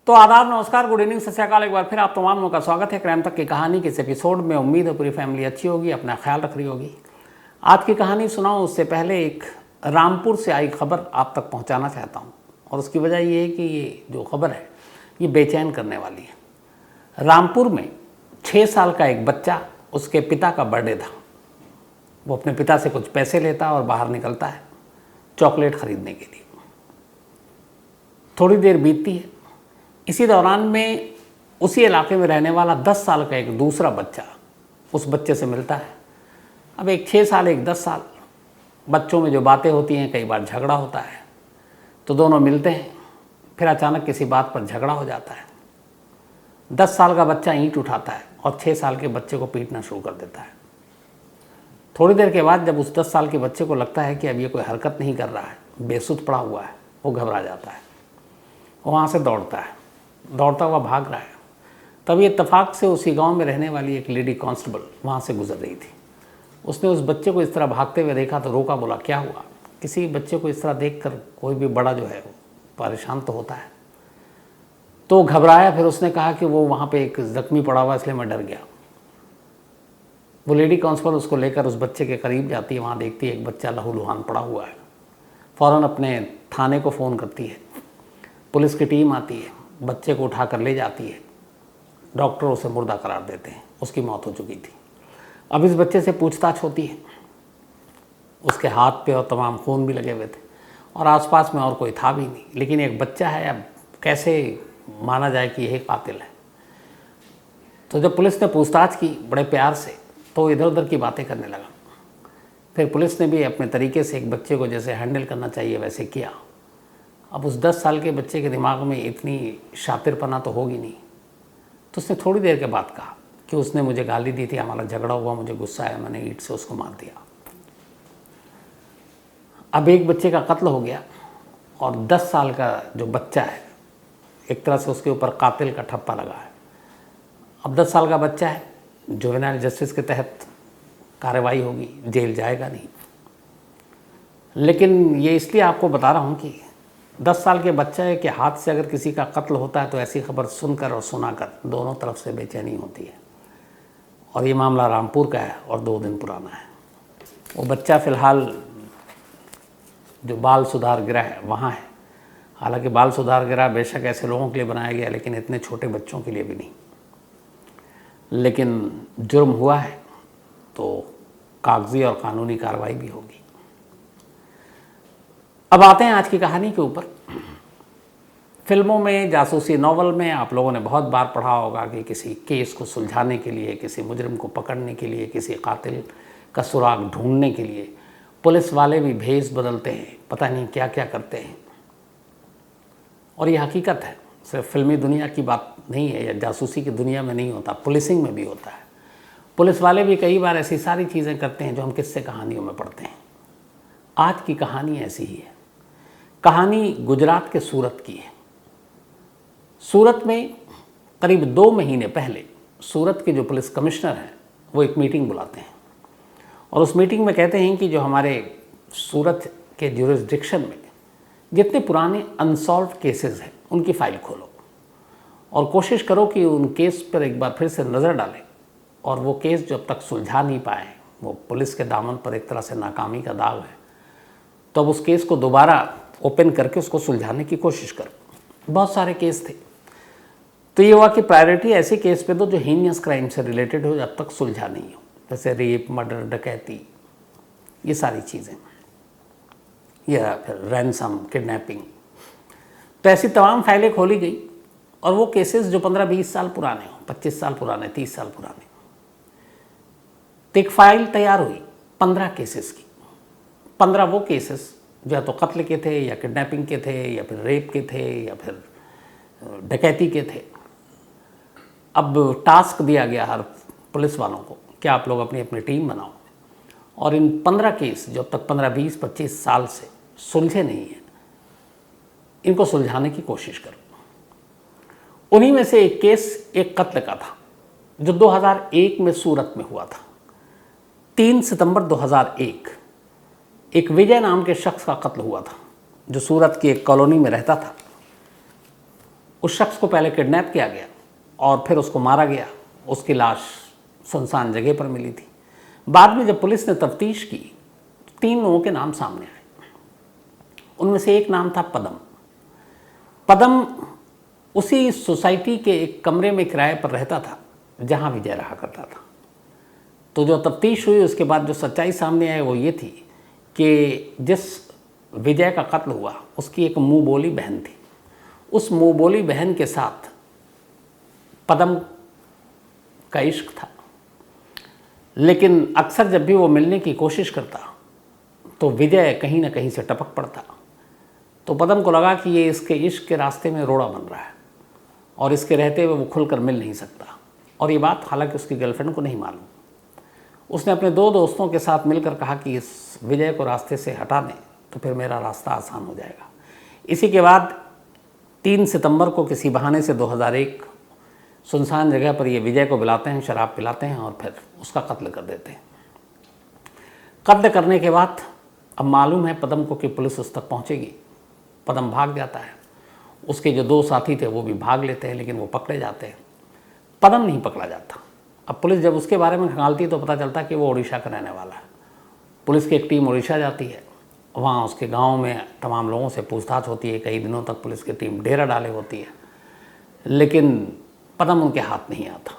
तो आदाब, नमस्कार, गुड इवनिंग, सत श्री अकाल। एक बार फिर आप तमाम लोगों का स्वागत है क्राइम तक की कहानी के इस एपिसोड में। उम्मीद है पूरी फैमिली अच्छी होगी, अपना ख्याल रख रही होगी। आज की कहानी सुनाऊं उससे पहले एक रामपुर से आई खबर आप तक पहुंचाना चाहता हूं, और उसकी वजह ये है कि ये जो खबर है ये बेचैन करने वाली है। रामपुर में 6 साल का एक बच्चा, उसके पिता का बर्थडे था। वो अपने पिता से कुछ पैसे लेता और बाहर निकलता है चॉकलेट खरीदने के लिए। थोड़ी देर बीतती है। इसी दौरान में उसी इलाके में रहने वाला 10 साल का एक दूसरा बच्चा उस बच्चे से मिलता है। अब एक 6 साल, एक 10 साल, बच्चों में जो बातें होती हैं, कई बार झगड़ा होता है, तो दोनों मिलते हैं। फिर अचानक किसी बात पर झगड़ा हो जाता है। 10 साल का बच्चा ईंट उठाता है और 6 साल के बच्चे को पीटना शुरू कर देता है। थोड़ी देर के बाद जब उस 10 साल के बच्चे को लगता है कि अब ये कोई हरकत नहीं कर रहा है, बेसुध पड़ा हुआ है, वो घबरा जाता है। वहाँ से दौड़ता है, दौड़ता हुआ भाग रहा है। तभी इत्तेफाक से उसी गांव में रहने वाली एक लेडी कांस्टेबल वहाँ से गुजर रही थी। उसने उस बच्चे को इस तरह भागते हुए देखा तो रोका, बोला क्या हुआ। किसी बच्चे को इस तरह देखकर कोई भी बड़ा जो है वो परेशान तो होता है। तो घबराया। फिर उसने कहा कि वो वहाँ पे एक जख्मी पड़ा हुआ, इसलिए मैं डर गया। वो लेडी कांस्टेबल उसको लेकर उस बच्चे के करीब जाती है। वहाँ देखती है एक बच्चा लहूलुहान पड़ा हुआ है। फ़ौरन अपने थाने को फ़ोन करती है। पुलिस की टीम आती है, बच्चे को उठा कर ले जाती है। डॉक्टर उसे मुर्दा करार देते हैं, उसकी मौत हो चुकी थी। अब इस बच्चे से पूछताछ होती है। उसके हाथ पे और तमाम खून भी लगे हुए थे, और आसपास में और कोई था भी नहीं। लेकिन एक बच्चा है, अब कैसे माना जाए कि यही कातिल है। तो जब पुलिस ने पूछताछ की बड़े प्यार से, तो इधर उधर की बातें करने लगा। फिर पुलिस ने भी अपने तरीके से एक बच्चे को जैसे हैंडल करना चाहिए वैसे किया। अब उस 10 साल के बच्चे के दिमाग में इतनी शातिरपना तो होगी नहीं। तो उसने थोड़ी देर के बाद कहा कि उसने मुझे गाली दी थी, हमारा झगड़ा हुआ, मुझे गुस्सा आया, मैंने ईंट से उसको मार दिया। अब एक बच्चे का कत्ल हो गया, और 10 साल का जो बच्चा है, एक तरह से उसके ऊपर कातिल का ठप्पा लगा है। अब 10 साल का बच्चा है, जुवेनाइल जस्टिस के तहत कार्रवाई होगी, जेल जाएगा नहीं। लेकिन ये इसलिए आपको बता रहा हूँ कि 10 साल के बच्चे के हाथ से अगर किसी का कत्ल होता है तो ऐसी खबर सुनकर और सुनाकर दोनों तरफ से बेचैनी होती है। और ये मामला रामपुर का है और 2 दिन पुराना है। वो बच्चा फ़िलहाल जो बाल सुधार गृह है वहाँ है। हालांकि बाल सुधार गृह बेशक ऐसे लोगों के लिए बनाया गया, लेकिन इतने छोटे बच्चों के लिए भी नहीं। लेकिन जुर्म हुआ है तो कागजी और कानूनी कार्रवाई भी होगी। अब आते हैं आज की कहानी के ऊपर। फिल्मों में, जासूसी नॉवल में आप लोगों ने बहुत बार पढ़ा होगा कि किसी केस को सुलझाने के लिए, किसी मुजरिम को पकड़ने के लिए, किसी कातिल का सुराग ढूंढने के लिए पुलिस वाले भी भेष बदलते हैं, पता नहीं क्या क्या करते हैं। और ये हकीकत है, सिर्फ फिल्मी दुनिया की बात नहीं है, या जासूसी की दुनिया में नहीं होता, पुलिसिंग में भी होता है। पुलिस वाले भी कई बार ऐसी सारी चीज़ें करते हैं जो हम किस्से कहानियों में पढ़ते हैं। आज की कहानी ऐसी ही है। कहानी गुजरात के सूरत की है। सूरत में करीब 2 महीने पहले सूरत के जो पुलिस कमिश्नर हैं वो एक मीटिंग बुलाते हैं, और उस मीटिंग में कहते हैं कि जो हमारे सूरत के ज्यूरिसडिक्शन में जितने पुराने अनसॉल्व्ड केसेस हैं उनकी फ़ाइल खोलो, और कोशिश करो कि उन केस पर एक बार फिर से नज़र डालें। और वो केस जो अब तक सुलझा नहीं पाए, वो पुलिस के दामन पर एक तरह से नाकामी का दाग है, तो अब उस केस को दोबारा ओपन करके उसको सुलझाने की कोशिश करो। बहुत सारे केस थे, तो ये हुआ कि प्रायोरिटी ऐसे केस पे दो जो हीनियस क्राइम से रिलेटेड हो, जब तक सुलझा नहीं हो, जैसे रेप, मर्डर, डकैती, ये सारी चीज़ें, या फिर रैनसम, किडनैपिंग। तो ऐसी तमाम फाइलें खोली गई, और वो केसेस जो 15-20 साल पुराने हों, 25 साल पुराने, 30 साल पुराने, तो एक फ़ाइल तैयार हुई 15 केसेस की। 15 वो केसेस जो या तो कत्ल के थे, या किडनैपिंग के थे, या फिर रेप के थे, या फिर डकैती के थे। अब टास्क दिया गया हर पुलिस वालों को कि आप लोग अपनी अपनी टीम बनाओ, और इन 15 केस जो अब तक 15, 20, 25 साल से सुलझे नहीं हैं, इनको सुलझाने की कोशिश करो। उन्हीं में से एक केस एक कत्ल का था जो 2001 में सूरत में हुआ था। 3 सितंबर 2001 एक विजय नाम के शख्स का कत्ल हुआ था, जो सूरत की एक कॉलोनी में रहता था। उस शख्स को पहले किडनैप किया गया और फिर उसको मारा गया। उसकी लाश सुनसान जगह पर मिली थी। बाद में जब पुलिस ने तफ्तीश की, 3 लोगों के नाम सामने आए। उनमें से एक नाम था पदम। पदम उसी सोसाइटी के एक कमरे में किराए पर रहता था जहां विजय रहा करता था। तो जो तफ्तीश हुई उसके बाद जो सच्चाई सामने आई वो ये थी कि जिस विजय का कत्ल हुआ उसकी एक मुंह बोली बहन थी। उस मुंह बोली बहन के साथ पदम का इश्क था, लेकिन अक्सर जब भी वो मिलने की कोशिश करता तो विजय कहीं ना कहीं से टपक पड़ता। तो पदम को लगा कि ये इसके इश्क के रास्ते में रोड़ा बन रहा है और इसके रहते हुए वो खुलकर मिल नहीं सकता। और ये बात हालांकि उसकी गर्लफ्रेंड को नहीं मालूम। उसने अपने 2 दोस्तों के साथ मिलकर कहा कि इस विजय को रास्ते से हटा दें तो फिर मेरा रास्ता आसान हो जाएगा। इसी के बाद 3 सितंबर को किसी बहाने से 2001 सुनसान जगह पर ये विजय को बुलाते हैं, शराब पिलाते हैं और फिर उसका कत्ल कर देते हैं। कत्ल करने के बाद अब मालूम है पदम को कि पुलिस उस तक पहुंचेगी। पदम भाग जाता है। उसके जो 2 साथी थे वो भी भाग लेते हैं, लेकिन वो पकड़े जाते हैं। पदम नहीं पकड़ा जाता। अब पुलिस जब उसके बारे में खंगालती है तो पता चलता है कि वो उड़ीसा का रहने वाला है। पुलिस की एक टीम उड़ीसा जाती है। वहाँ उसके गांव में तमाम लोगों से पूछताछ होती है। कई दिनों तक पुलिस की टीम डेरा डाले होती है, लेकिन पदम उनके हाथ नहीं आता।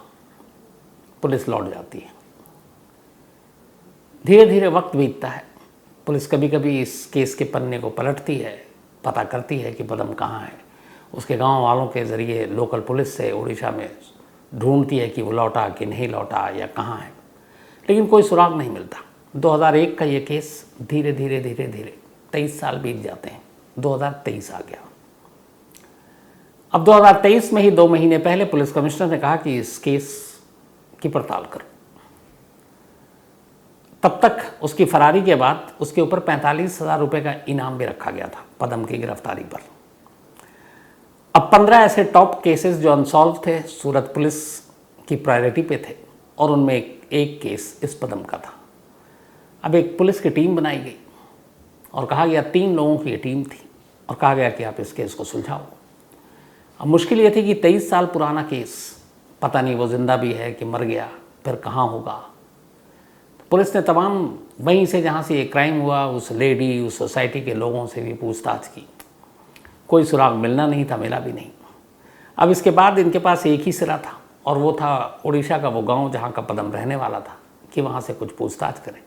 पुलिस लौट जाती है। धीरे धीरे वक्त बीतता है। पुलिस कभी कभी इस केस के पन्ने को पलटती है, पता करती है कि पदम कहाँ है। उसके गांव वालों के ज़रिए लोकल पुलिस से उड़ीसा में ढूंढती है कि वो लौटा कि नहीं लौटा या कहाँ है, लेकिन कोई सुराग नहीं मिलता। 2001 का ये केस धीरे धीरे धीरे धीरे 23 साल बीत जाते हैं। 2023 आ गया। अब 2023 में ही 2 महीने पहले पुलिस कमिश्नर ने कहा कि इस केस की पड़ताल करो। तब तक उसकी फरारी के बाद उसके ऊपर 45,000 रुपये का इनाम भी रखा गया था पदम की गिरफ्तारी पर। अब 15 ऐसे टॉप केसेस जो अनसॉल्व थे सूरत पुलिस की प्रायोरिटी पे थे और उनमें एक केस इस पदम का था। अब एक पुलिस की टीम बनाई गई और कहा गया 3 लोगों की ये टीम थी और कहा गया कि आप इस केस को सुलझाओ। अब मुश्किल ये थी कि 23 साल पुराना केस, पता नहीं वो जिंदा भी है कि मर गया, फिर कहाँ होगा। तो पुलिस ने तमाम वहीं से जहाँ से ये क्राइम हुआ उस लेडी, उस सोसाइटी के लोगों से भी पूछताछ की। कोई सुराग मिलना नहीं था, मिला भी नहीं। अब इसके बाद इनके पास एक ही सिरा था और वो था उड़ीसा का वो गांव जहाँ का पदम रहने वाला था कि वहाँ से कुछ पूछताछ करें।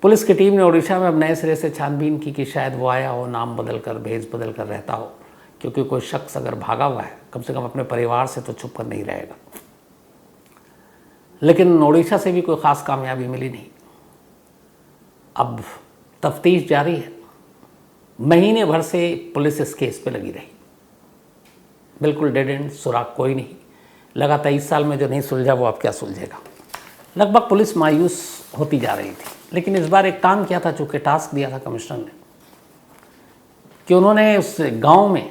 पुलिस की टीम ने उड़ीसा में अब नए सिरे से छानबीन की कि शायद वो आया हो, नाम बदल कर, भेज बदल कर रहता हो, क्योंकि कोई शख्स अगर भागा हुआ है कम से कम अपने परिवार से तो छुप कर नहीं रहेगा। लेकिन उड़ीसा से भी कोई ख़ास कामयाबी मिली नहीं। अब तफ्तीश जारी है। महीने भर से पुलिस इस केस पे लगी रही, बिल्कुल डेड एंड, सुराग कोई नहीं लगा। 23 साल में जो नहीं सुलझा वो अब क्या सुलझेगा। लगभग पुलिस मायूस होती जा रही थी। लेकिन इस बार एक काम किया था, चूँकि टास्क दिया था कमिश्नर ने, कि उन्होंने उस गांव में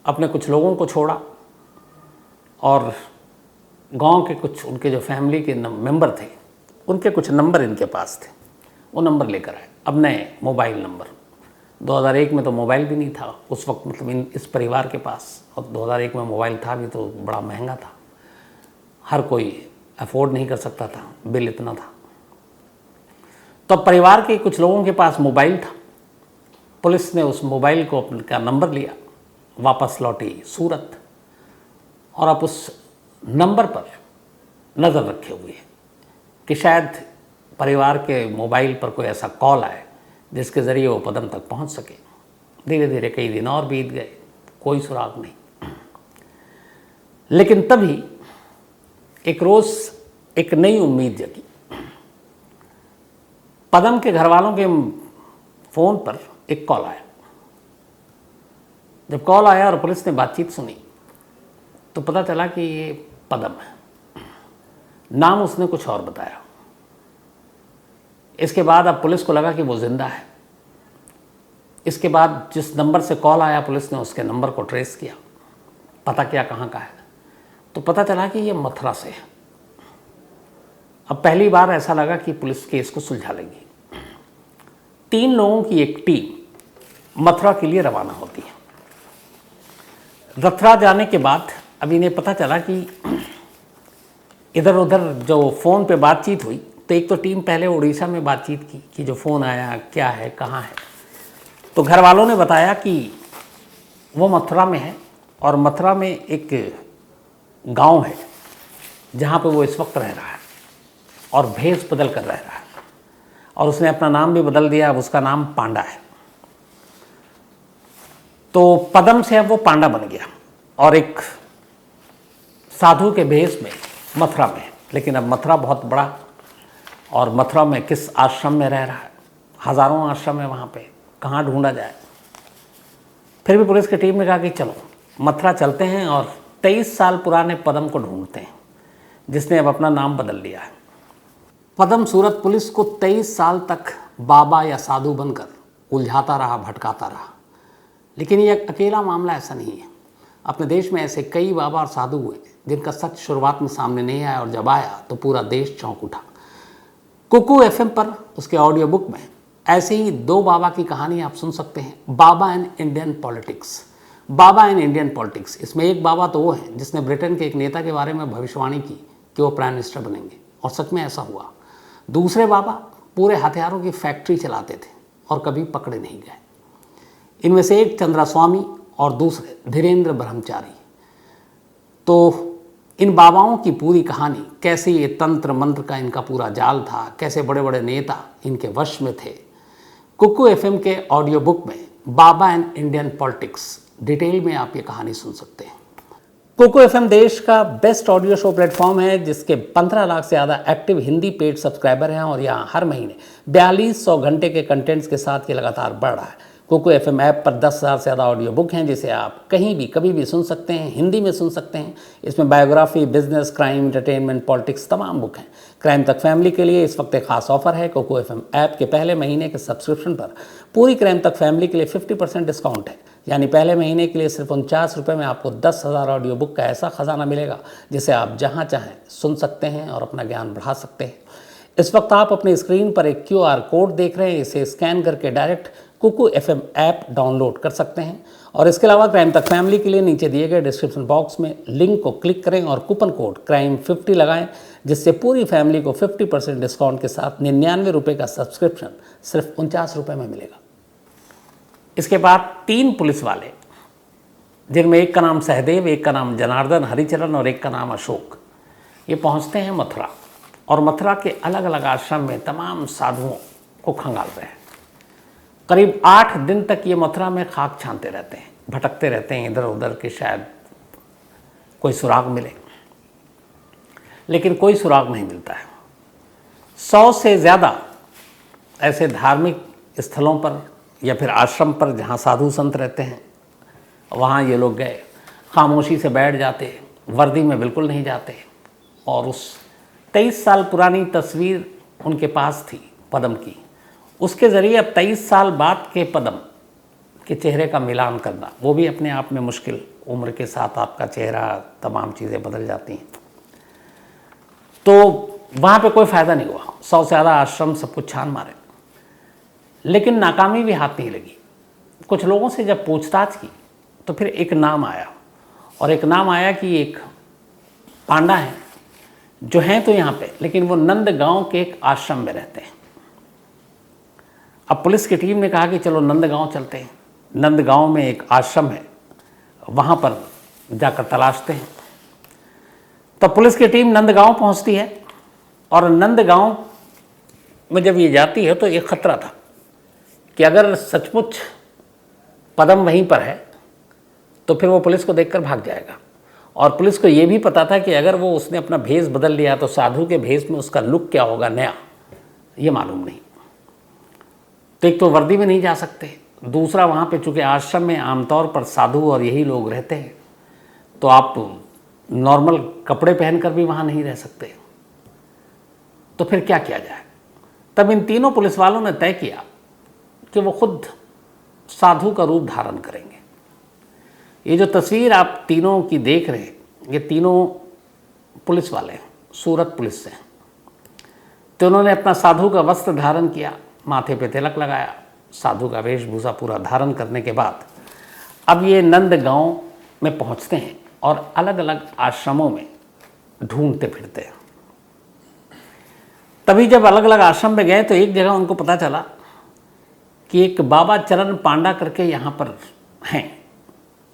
अपने कुछ लोगों को छोड़ा और गांव के कुछ उनके जो फैमिली के मेंबर थे उनके कुछ नंबर इनके पास थे, वो नंबर लेकर आए। अब नए मोबाइल नंबर, 2001 में तो मोबाइल भी नहीं था उस वक्त, मतलब इस परिवार के पास, और 2001 में मोबाइल था भी तो बड़ा महंगा था, हर कोई अफोर्ड नहीं कर सकता था, बिल इतना था। तो परिवार के कुछ लोगों के पास मोबाइल था। पुलिस ने उस मोबाइल को का नंबर लिया, वापस लौटी सूरत, और अब उस नंबर पर नज़र रखे हुए है कि शायद परिवार के मोबाइल पर कोई ऐसा कॉल आए जिसके ज़रिए वो पदम तक पहुंच सके। धीरे धीरे कई दिन और बीत गए, कोई सुराग नहीं। लेकिन तभी एक रोज़ एक नई उम्मीद जगी। पदम के घर वालों के फ़ोन पर एक कॉल आया। जब कॉल आया और पुलिस ने बातचीत सुनी तो पता चला कि ये पदम है। नाम उसने कुछ और बताया। इसके बाद अब पुलिस को लगा कि वो जिंदा है। इसके बाद जिस नंबर से कॉल आया पुलिस ने उसके नंबर को ट्रेस किया, पता किया कहाँ का है, तो पता चला कि ये मथुरा से है। अब पहली बार ऐसा लगा कि पुलिस केस को सुलझा लेगी। 3 लोगों की एक टीम मथुरा के लिए रवाना होती है। रथरा जाने के बाद अब इन्हें पता चला कि इधर उधर जो फ़ोन पे बातचीत हुई, तो एक तो टीम पहले उड़ीसा में बातचीत की कि जो फ़ोन आया क्या है, कहाँ है। तो घर वालों ने बताया कि वो मथुरा में है और मथुरा में एक गांव है जहाँ पे वो इस वक्त रह रहा है और भेष बदल कर रह रहा है, और उसने अपना नाम भी बदल दिया। अब उसका नाम पांडा है। तो पदम से अब वो पांडा बन गया और एक साधु के भेष में मथुरा में। लेकिन अब मथुरा बहुत बड़ा, और मथुरा में किस आश्रम में रह रहा है, हज़ारों आश्रम है वहाँ पे, कहाँ ढूंढा जाए। फिर भी पुलिस की टीम ने कहा कि चलो मथुरा चलते हैं और 23 साल पुराने पदम को ढूंढते हैं, जिसने अब अपना नाम बदल लिया है। पदम सूरत पुलिस को 23 साल तक बाबा या साधु बनकर उलझाता रहा, भटकाता रहा। लेकिन ये अकेला मामला ऐसा नहीं है। अपने देश में ऐसे कई बाबा और साधु हुए जिनका सच शुरुआत में सामने नहीं आया, और जब आया तो पूरा देश चौंक उठा। कुकू एफएम पर उसके ऑडियो बुक में ऐसे ही 2 बाबा की कहानी आप सुन सकते हैं, baba and Indian politics. Baba and Indian politics, इसमें एक बाबा तो वो है जिसने ब्रिटेन के एक नेता के बारे में भविष्यवाणी की कि वो प्राइम मिनिस्टर बनेंगे, और सच में ऐसा हुआ। दूसरे बाबा पूरे हथियारों की फैक्ट्री चलाते थे और कभी पकड़े नहीं गए। इनमें से एक चंद्रास्वामी और दूसरे धीरेन्द्र ब्रह्मचारी। तो इन बाबाओं की पूरी कहानी, कैसे ये तंत्र मंत्र का इनका पूरा जाल था, कैसे बड़े बड़े नेता इनके वश में थे, कुकू एफएम के ऑडियो बुक में बाबा एंड इंडियन पॉलिटिक्स डिटेल में आप ये कहानी सुन सकते हैं। कुकू एफएम देश का बेस्ट ऑडियो शो प्लेटफॉर्म है, जिसके 15 लाख से ज़्यादा एक्टिव हिंदी पेड सब्सक्राइबर हैं, और यहाँ हर महीने 4200 घंटे के कंटेंट्स के साथ ये लगातार बढ़ रहा है। कुकू एफएम ऐप पर 10,000 से ज़्यादा ऑडियो बुक हैं, जिसे आप कहीं भी कभी भी सुन सकते हैं, हिंदी में सुन सकते हैं। इसमें biography, business, crime, entertainment, politics तमाम बुक हैं। क्राइम तक फैमिली के लिए इस वक्त एक खास ऑफर है। कुकू एफएम ऐप के पहले महीने के सब्सक्रिप्शन पर पूरी क्राइम तक फैमिली के लिए 50% डिस्काउंट है। यानी पहले महीने के लिए सिर्फ 49 रुपये में आपको 10,000 ऑडियो बुक का ऐसा खजाना मिलेगा, जिसे आप जहाँ चाहें सुन सकते हैं और अपना ज्ञान बढ़ा सकते हैं। इस वक्त आप अपनी स्क्रीन पर एक QR कोड देख रहे हैं, इसे स्कैन करके direct Kuku FM app download कर सकते हैं। और इसके अलावा क्राइम तक फैमिली के लिए नीचे दिए गए डिस्क्रिप्शन बॉक्स में लिंक को क्लिक करें और कूपन कोड CRIME50 लगाएं, जिससे पूरी फैमिली को 50% डिस्काउंट के साथ 99 रुपये का सब्सक्रिप्शन सिर्फ 49 रुपये में मिलेगा। इसके बाद 3 पुलिस वाले, जिनमें एक का नाम सहदेव, एक का नाम जनार्दन हरिचरण और एक का नाम अशोक, ये पहुंचते हैं मथुरा, और मथुरा के अलग अलग आश्रम में तमाम साधुओं को खंगाल रहे हैं। करीब 8 दिन तक ये मथुरा में खाक छानते रहते हैं, भटकते रहते हैं इधर उधर कि शायद कोई सुराग मिले, लेकिन कोई सुराग नहीं मिलता है। 100 से ज़्यादा ऐसे धार्मिक स्थलों पर या फिर आश्रम पर जहाँ साधु संत रहते हैं, वहाँ ये लोग गए, खामोशी से बैठ जाते, वर्दी में बिल्कुल नहीं जाते, और उस 23 साल पुरानी तस्वीर उनके पास थी पदम की, उसके ज़रिए अब 23 साल बाद के पदम के चेहरे का मिलान करना, वो भी अपने आप में मुश्किल। उम्र के साथ आपका चेहरा, तमाम चीज़ें बदल जाती हैं। तो वहाँ पे कोई फ़ायदा नहीं हुआ। 100 से ज़्यादा आश्रम सब कुछ छान मारे, लेकिन नाकामी भी हाथ नहीं लगी। कुछ लोगों से जब पूछताछ की तो फिर एक नाम आया, और एक नाम आया कि एक पांडा है जो हैं तो यहाँ पे, लेकिन वो नंदगांव के एक आश्रम में रहते हैं। अब पुलिस की टीम ने कहा कि चलो नंदगांव चलते हैं। नंदगांव में एक आश्रम है, वहाँ पर जाकर तलाशते हैं। तब पुलिस की टीम नंदगांव पहुँचती है, और नंदगांव में जब ये जाती है तो एक ख़तरा था कि अगर सचमुच पदम वहीं पर है तो फिर वो पुलिस को देखकर भाग जाएगा। और पुलिस को ये भी पता था कि अगर वो उसने अपना भेष बदल लिया तो साधु के भेष में उसका लुक क्या होगा नया, ये मालूम नहीं। तो एक तो वर्दी में नहीं जा सकते, दूसरा वहाँ पे चूँकि आश्रम में आमतौर पर साधु और यही लोग रहते हैं, तो आप नॉर्मल कपड़े पहनकर भी वहाँ नहीं रह सकते। तो फिर क्या किया जाए? तब इन तीनों पुलिस वालों ने तय किया कि वो खुद साधु का रूप धारण करेंगे। ये जो तस्वीर आप तीनों की देख रहे हैं, ये तीनों पुलिस वाले हैं, सूरत पुलिस से हैं। तो उन्होंने अपना साधु का वस्त्र धारण किया, माथे पे तिलक लगाया, साधु का वेशभूषा पूरा धारण करने के बाद अब ये नंदगांव में पहुंचते हैं और अलग अलग आश्रमों में ढूंढते फिरते हैं। तभी जब अलग अलग आश्रम में गए तो एक जगह उनको पता चला कि एक बाबा चरण पांडा करके यहाँ पर हैं,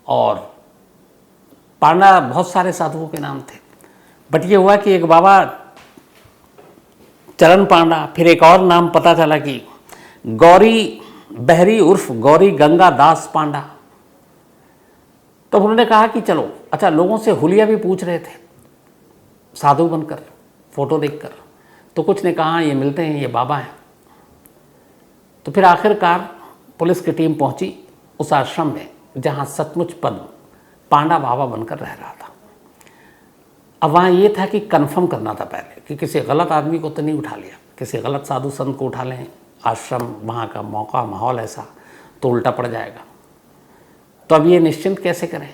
और पांडा बहुत सारे साधुओं के नाम थे, बट ये हुआ कि एक बाबा चरण पांडा, फिर एक और नाम पता चला कि गौरी बहरी उर्फ गौरी गंगा दास पांडा। तो उन्होंने कहा कि चलो, अच्छा लोगों से हुलिया भी पूछ रहे थे साधु बनकर, फोटो देखकर, तो कुछ ने कहा ये मिलते हैं, ये बाबा हैं। तो फिर आखिरकार पुलिस की टीम पहुंची उस आश्रम में जहां सचमुच पद्म पांडा बाबा बनकर रह रहा था। अब वहाँ ये था कि कंफर्म करना था पहले कि किसी गलत आदमी को तो नहीं उठा लिया, किसी गलत साधु संत को उठा लें, आश्रम वहाँ का मौका माहौल ऐसा तो उल्टा पड़ जाएगा। तो अब ये निश्चिंत कैसे करें।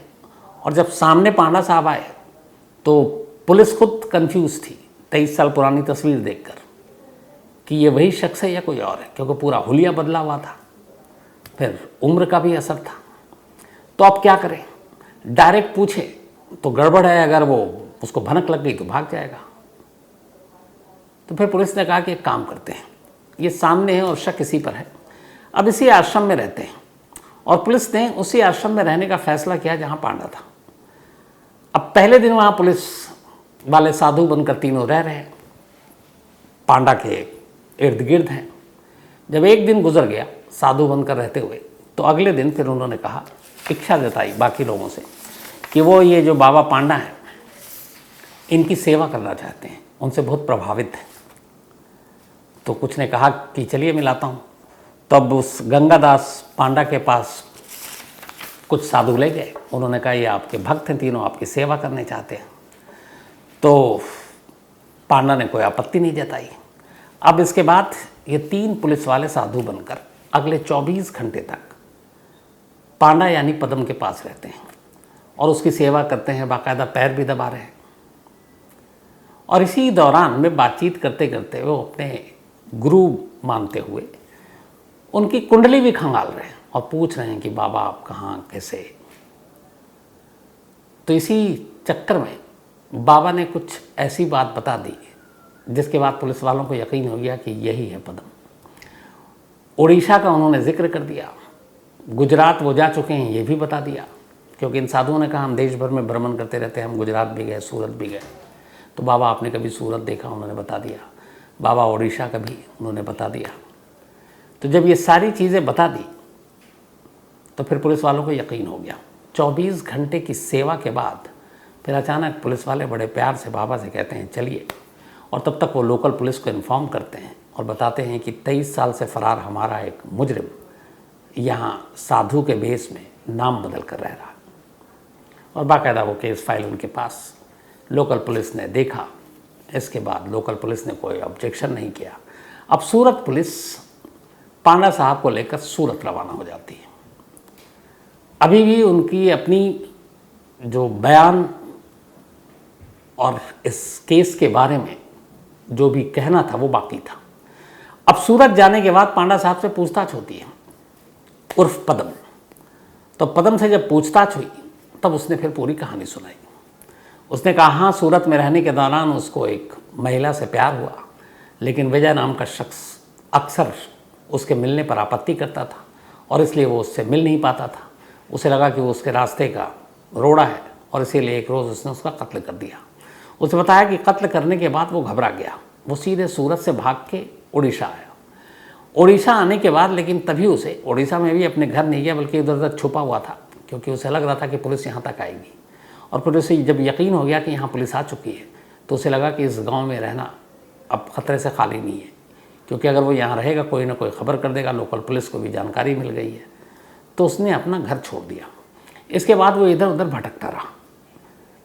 और जब सामने पांडा साहब आए तो पुलिस खुद कंफ्यूज थी 23 साल पुरानी तस्वीर देखकर कि ये वही शख्स है या कोई और है, क्योंकि पूरा हुलिया बदला हुआ था, फिर उम्र का भी असर था। तो अब क्या करें, डायरेक्ट पूछे तो गड़बड़ है, अगर वो उसको भनक लग गई तो भाग जाएगा। तो फिर पुलिस ने कहा कि एक काम करते हैं, ये सामने है और शक इसी पर है, अब इसी आश्रम में रहते हैं। और पुलिस ने उसी आश्रम में रहने का फैसला किया जहां पांडा था। अब पहले दिन वहां पुलिस वाले साधु बनकर तीनों रह रहे हैं, पांडा के इर्द गिर्द हैं। जब एक दिन गुजर गया साधु बनकर रहते हुए, तो अगले दिन फिर उन्होंने कहा, इच्छा जताई बाकी लोगों से कि वो ये जो बाबा पांडा हैं इनकी सेवा करना चाहते हैं, उनसे बहुत प्रभावित हैं। तो कुछ ने कहा कि चलिए मिलाता हूँ। तो अब उस गंगादास पांडा के पास कुछ साधु ले गए, उन्होंने कहा ये आपके भक्त हैं तीनों, आपकी सेवा करने चाहते हैं। तो पांडा ने कोई आपत्ति नहीं जताई। अब इसके बाद ये 3 पुलिस वाले साधु बनकर अगले 24 घंटे तक पांडा यानी पद्म के पास रहते हैं और उसकी सेवा करते हैं, बाकायदा पैर भी दबा रहे हैं। और इसी दौरान में बातचीत करते करते वो अपने गुरु मानते हुए उनकी कुंडली भी खंगाल रहे हैं और पूछ रहे हैं कि बाबा आप कहाँ कैसे। तो इसी चक्कर में बाबा ने कुछ ऐसी बात बता दी जिसके बाद पुलिस वालों को यकीन हो गया कि यही है पद्म। उड़ीसा का उन्होंने जिक्र कर दिया, गुजरात वो जा चुके हैं ये भी बता दिया, क्योंकि इन साधुओं ने कहा हम देश भर में भ्रमण करते रहते हैं, हम गुजरात भी गए, सूरत भी गए। तो बाबा आपने कभी सूरत देखा, उन्होंने बता दिया। बाबा उड़ीसा का भी उन्होंने बता दिया। तो जब ये सारी चीज़ें बता दी तो फिर पुलिस वालों को यकीन हो गया। 24 घंटे की सेवा के बाद फिर अचानक पुलिस वाले बड़े प्यार से बाबा से कहते हैं चलिए, और तब तक वो लोकल पुलिस को इन्फॉर्म करते हैं और बताते हैं कि 23 साल से फरार हमारा एक मुजरिम यहाँ साधु के भेष में नाम बदल कर रह रहा। और बाकायदा वो केस फाइल उनके पास, लोकल पुलिस ने देखा। इसके बाद लोकल पुलिस ने कोई ऑब्जेक्शन नहीं किया। अब सूरत पुलिस पांडा साहब को लेकर सूरत रवाना हो जाती है। अभी भी उनकी अपनी जो बयान और इस केस के बारे में जो भी कहना था वो बाकी था। अब सूरत जाने के बाद पांडा साहब से पूछताछ होती है, उर्फ पद्म। तो पद्म से जब पूछताछ हुई तब उसने फिर पूरी कहानी सुनाई। उसने कहा हाँ, सूरत में रहने के दौरान उसको एक महिला से प्यार हुआ, लेकिन विजय नाम का शख्स अक्सर उसके मिलने पर आपत्ति करता था और इसलिए वो उससे मिल नहीं पाता था। उसे लगा कि वो उसके रास्ते का रोड़ा है और इसीलिए एक रोज़ उसने उसका कत्ल कर दिया। उसे बताया कि कत्ल करने के बाद वो घबरा गया, वो सीधे सूरत से भाग के उड़ीसा आया। उड़ीसा आने के बाद लेकिन तभी उसे उड़ीसा में भी अपने घर नहीं गया, बल्कि इधर उधर छुपा हुआ था, क्योंकि उसे लग रहा था कि पुलिस यहाँ तक आएगी। और फिर उसे जब यकीन हो गया कि यहाँ पुलिस आ चुकी है तो उसे लगा कि इस गांव में रहना अब ख़तरे से खाली नहीं है, क्योंकि अगर वो यहाँ रहेगा कोई ना कोई ख़बर कर देगा, लोकल पुलिस को भी जानकारी मिल गई है। तो उसने अपना घर छोड़ दिया। इसके बाद वो इधर उधर भटकता रहा।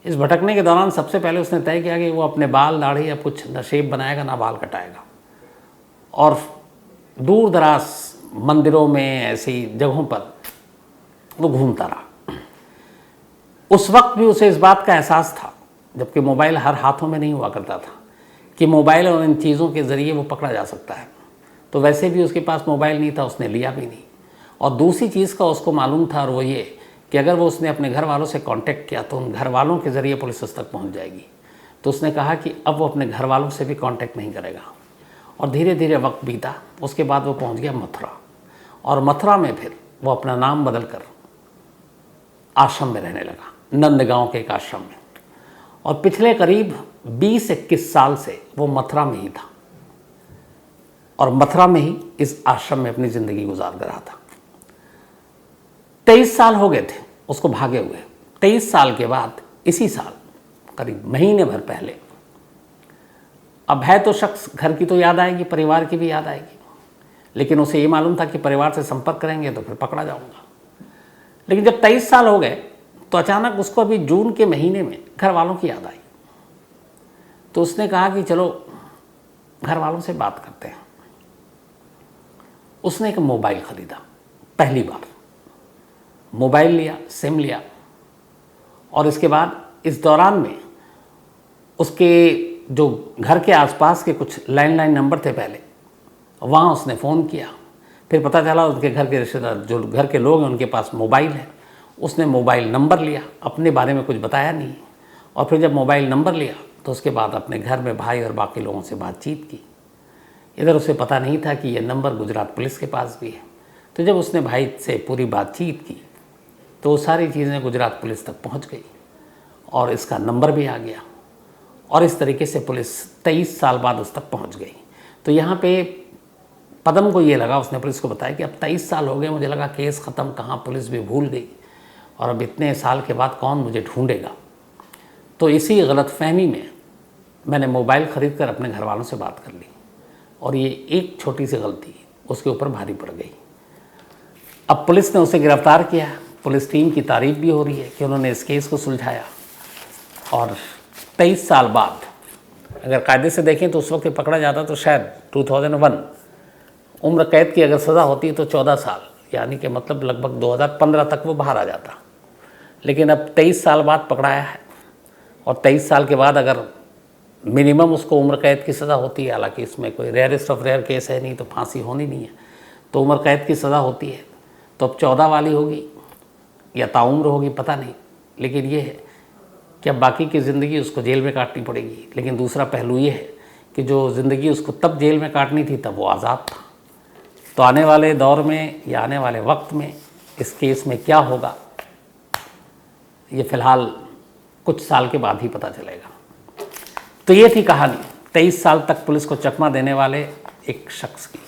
इस भटकने के दौरान सबसे पहले उसने तय किया कि वो अपने बाल दाढ़ी या कुछ न शेप बनाएगा ना बाल कटाएगा, और दूर दराज मंदिरों में ऐसी जगहों पर वो घूमता रहा। उस वक्त भी उसे इस बात का एहसास था, जबकि मोबाइल हर हाथों में नहीं हुआ करता था, कि मोबाइल और इन चीज़ों के ज़रिए वो पकड़ा जा सकता है। तो वैसे भी उसके पास मोबाइल नहीं था, उसने लिया भी नहीं। और दूसरी चीज़ का उसको मालूम था, और वो ये कि अगर वो उसने अपने घर वालों से कांटेक्ट किया तो उन घर वालों के ज़रिए पुलिस उस तक पहुंच जाएगी। तो उसने कहा कि अब वो अपने घर वालों से भी कांटेक्ट नहीं करेगा। और धीरे धीरे वक्त बीता, उसके बाद वो पहुंच गया मथुरा, और मथुरा में फिर वो अपना नाम बदल कर आश्रम में रहने लगा, नंदगांव के एक आश्रम में। और पिछले करीब 20-21 साल से वो मथुरा में ही था, और मथुरा में ही इस आश्रम में अपनी ज़िंदगी गुजार रहा था। 23 साल हो गए थे उसको भागे हुए। 23 साल के बाद इसी साल करीब महीने भर पहले, अब है तो शख्स, घर की तो याद आएगी, परिवार की भी याद आएगी, लेकिन उसे ये मालूम था कि परिवार से संपर्क करेंगे तो फिर पकड़ा जाऊंगा। लेकिन जब 23 साल हो गए तो अचानक उसको अभी जून के महीने में घर वालों की याद आई। तो उसने कहा कि चलो घर वालों से बात करते हैं। उसने एक मोबाइल खरीदा, पहली बार मोबाइल लिया, सिम लिया, और इसके बाद इस दौरान में उसके जो घर के आसपास के कुछ लैंडलाइन नंबर थे पहले, वहाँ उसने फ़ोन किया। फिर पता चला उनके घर के रिश्तेदार, जो घर के लोग हैं, उनके पास मोबाइल है। उसने मोबाइल नंबर लिया, अपने बारे में कुछ बताया नहीं, और फिर जब मोबाइल नंबर लिया तो उसके बाद अपने घर में भाई और बाकी लोगों से बातचीत की। इधर उसे पता नहीं था कि ये नंबर गुजरात पुलिस के पास भी है। तो जब उसने भाई से पूरी बातचीत की तो वो सारी चीज़ें गुजरात पुलिस तक पहुंच गई, और इसका नंबर भी आ गया, और इस तरीके से पुलिस 23 साल बाद उस तक पहुंच गई। तो यहाँ पे पदम को ये लगा, उसने पुलिस को बताया कि अब 23 साल हो गए, मुझे लगा केस ख़त्म, कहाँ पुलिस भी भूल गई, और अब इतने साल के बाद कौन मुझे ढूंढेगा। तो इसी गलतफहमी में मैंने मोबाइल ख़रीद कर अपने घर वालों से बात कर ली, और ये एक छोटी सी गलती उसके ऊपर भारी पड़ गई। अब पुलिस ने उसे गिरफ्तार किया। पुलिस टीम की तारीफ़ भी हो रही है कि उन्होंने इस केस को सुलझाया, और 23 साल बाद अगर कायदे से देखें तो उस वक्त पकड़ा जाता तो शायद 2001 उम्र कैद की अगर सज़ा होती तो 14 साल, यानी कि मतलब लगभग 2015 तक वो बाहर आ जाता। लेकिन अब 23 साल बाद पकड़ाया है, और 23 साल के बाद अगर मिनिमम उसको उम्र कैद की सज़ा होती है, हालांकि इसमें कोई रेयरेस्ट ऑफ रेयर केस है नहीं, तो फांसी होनी नहीं है, तो उम्र कैद की सज़ा होती है, तो अब 14 वाली होगी या ताउम्र होगी, पता नहीं। लेकिन ये है कि अब बाकी की ज़िंदगी उसको जेल में काटनी पड़ेगी। लेकिन दूसरा पहलू ये है कि जो ज़िंदगी उसको तब जेल में काटनी थी तब वो आज़ाद था। तो आने वाले दौर में या आने वाले वक्त में इस केस में क्या होगा, ये फ़िलहाल कुछ साल के बाद ही पता चलेगा। तो ये थी कहानी 23 साल तक पुलिस को चकमा देने वाले एक शख्स की।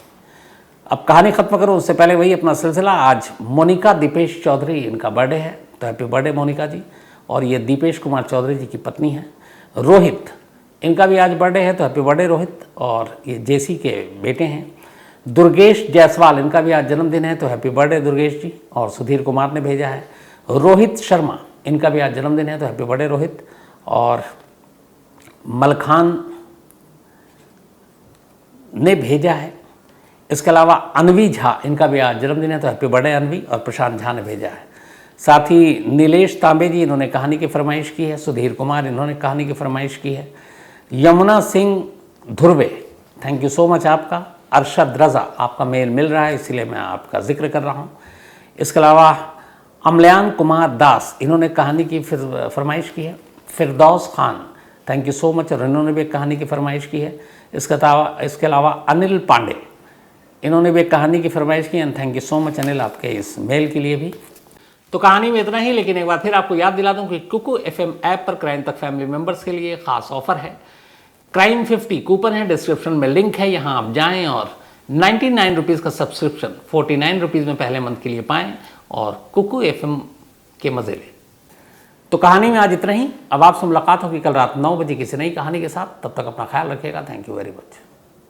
अब कहानी ख़त्म करूँ उससे पहले वही अपना सिलसिला। आज मोनिका दीपेश चौधरी, इनका बर्थडे है, तो हैप्पी बर्थडे मोनिका जी। और ये दीपेश कुमार चौधरी जी की पत्नी है। रोहित, इनका भी आज बर्थडे है, तो हैप्पी बर्थडे रोहित। और ये जेसी के बेटे हैं। दुर्गेश जायसवाल, इनका भी आज जन्मदिन है, तो हैप्पी बर्थडे दुर्गेश जी। और सुधीर कुमार ने भेजा है। रोहित शर्मा, इनका भी आज जन्मदिन है, तो हैप्पी बर्थडे रोहित। और मलखान ने भेजा है। इसके अलावा अनवी झा, इनका भी आज जन्मदिन है, तो हैप्पी बर्थडे अनवी। और प्रशांत झा ने भेजा है। साथ ही नीलेश तांबे जी, इन्होंने कहानी की फरमाइश की है। सुधीर कुमार, इन्होंने कहानी की फरमाइश की है। Yamuna Singh Dhurve, thank you so much आपका। अरशद रज़ा, आपका मेल मिल रहा है, इसलिए मैं आपका जिक्र कर रहा हूँ। इसके अलावा अमल्यान कुमार दास, इन्होंने कहानी की फरमाइश की है। Firdaus Khan, thank you so much, और इन्होंने भी कहानी की फरमाइश की है। इसके अलावा अनिल पांडे, इन्होंने भी कहानी की फरमाइश की। And thank you so much Anil, आपके इस मेल के लिए भी। तो कहानी में इतना ही, लेकिन एक बार फिर आपको याद दिला दूं कि कुकू FM ऐप पर क्राइम तक फैमिली मेंबर्स के लिए खास ऑफर है। क्राइम 50 कूपन है, डिस्क्रिप्शन में लिंक है, यहाँ आप जाएं और 99 रुपीज़ का सब्सक्रिप्शन 49 रुपीज़ में पहले मंथ के लिए पाएं और कुकू FM के मज़े लें। तो कहानी में आज इतना ही। अब आपसे मुलाकात होगी कल रात 9 बजे किसी नई कहानी के साथ। तब तक अपना ख्याल रखिएगा। Thank you very much.